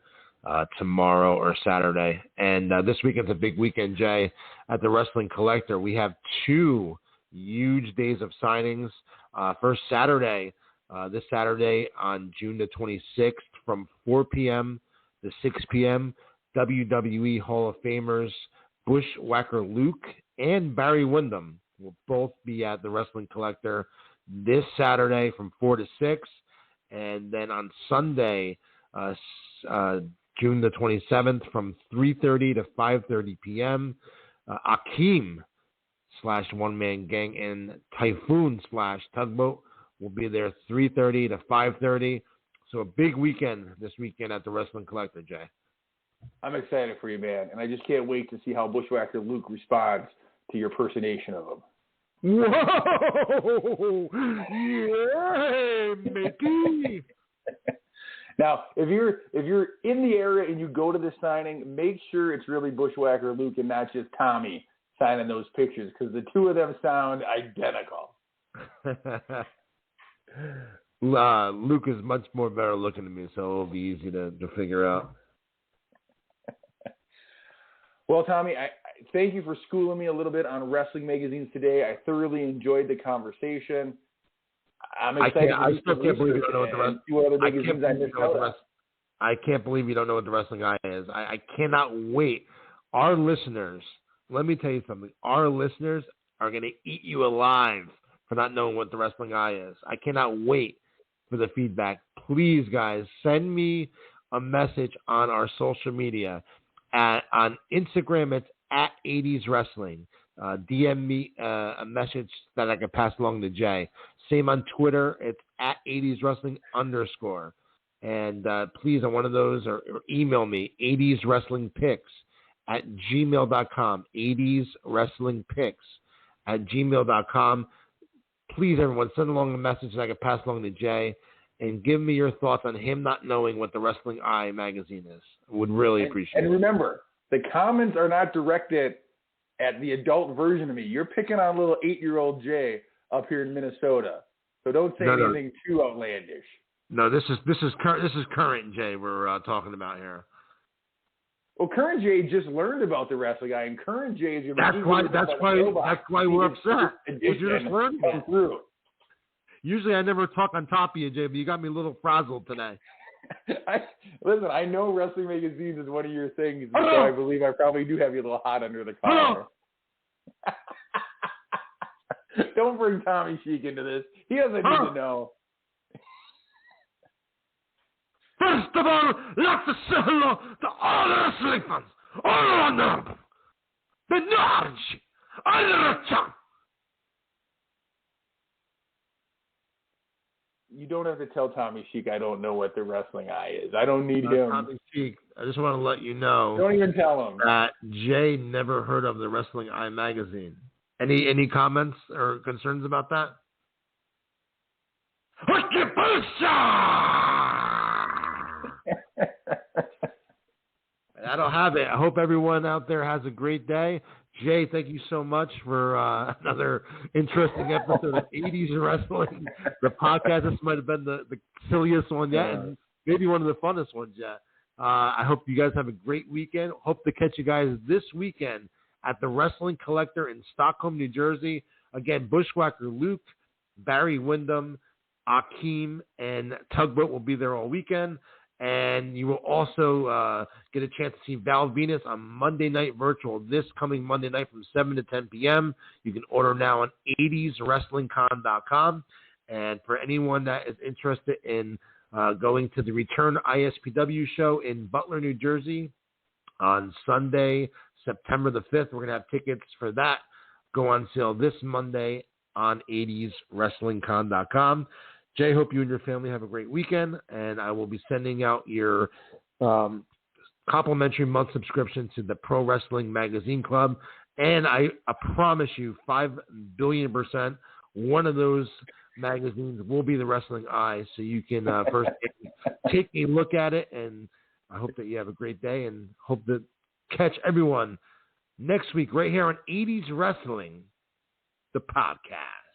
tomorrow or Saturday. And this weekend's a big weekend, Jay, at the Wrestling Collector. We have 2 huge days of signings. First Saturday, this Saturday on June the 26th from 4 p.m. to 6 p.m., WWE Hall of Famers Bushwhacker Luke and Barry Windham will both be at the Wrestling Collector this Saturday from 4 to 6. And then on Sunday, June the 27th from 3:30 to 5:30 p.m., Akeem / One Man Gang and Typhoon / Tugboat will be there 3:30 to 5:30. So a big weekend this weekend at the Wrestling Collector, Jay.
I'm excited for you, man, and I just can't wait to see how Bushwhacker Luke responds to your impersonation of him.
Whoa! Yeah, matey!
Now, if you're in the area and you go to the signing, make sure it's really Bushwhacker Luke and not just Tommy signing those pictures, because the two of them sound identical.
Luke is much more better looking than me, so it'll be easy to figure out.
Well, Tommy, I thank you for schooling me a little bit on wrestling magazines today. I thoroughly enjoyed the conversation. I'm excited.
I still can't believe you don't know what the
rest.
I can't believe you don't know what the Wrestling Eye is. I cannot wait. Our listeners, let me tell you something. Our listeners are going to eat you alive for not knowing what the Wrestling Eye is. I cannot wait for the feedback. Please, guys, send me a message on our social media. On Instagram, it's at 80's Wrestling. DM me a message that I can pass along to Jay. Same on Twitter. It's at 80's Wrestling _ And please, on one of those, or email me, 80's Wrestling Picks at gmail.com. 80's Wrestling Picks at gmail.com. Please, everyone, send along a message that I can pass along to Jay. And give me your thoughts on him not knowing what the Wrestling Eye magazine is. I would really appreciate it. And
remember, the comments are not directed at the adult version of me. You're picking on little 8-year-old Jay up here in Minnesota. So don't say anything too outlandish.
No, this is current Jay we're talking about here.
Well, current Jay just learned about the Wrestling Eye, and current Jay is your.
That's why we're upset. You just learned through. Usually I never talk on top of you, Jay, but you got me a little frazzled today.
Listen, I know wrestling magazines is one of your things, so I believe I probably do have you a little hot under the collar. Don't bring Tommy Sheik into this. He doesn't need to know.
First of all, let's say hello to all the wrestling fans all around the world. The knowledge, all the chance.
You don't have to tell Tommy Sheik I don't know what the Wrestling Eye is. I don't need him.
Tommy Sheik, I just want to let you know.
Don't even tell him.
That Jay never heard of the Wrestling Eye magazine. Any comments or concerns about that? I don't have it. I hope everyone out there has a great day. Jay, thank you so much for another interesting episode of 80's Wrestling, the podcast. This might have been the silliest one yet, and maybe one of the funnest ones yet. I hope you guys have a great weekend. Hope to catch you guys this weekend at the Wrestling Collector in Stockholm, New Jersey. Again, Bushwhacker Luke, Barry Windham, Akeem, and Tugboat will be there all weekend. And you will also get a chance to see Val Venus on Monday Night Virtual this coming Monday night from 7 to 10 p.m. You can order now on 80'swrestlingcon.com. And for anyone that is interested in going to the Return ISPW show in Butler, New Jersey on Sunday, September the 5th, we're going to have tickets for that go on sale this Monday on 80'swrestlingcon.com. Jay, hope you and your family have a great weekend, and I will be sending out your complimentary month subscription to the Pro Wrestling Magazine Club. And I promise you, 5 billion%, one of those magazines will be the Wrestling Eye, so you can first take a look at it. And I hope that you have a great day, and hope to catch everyone next week right here on 80's Wrestling, the podcast.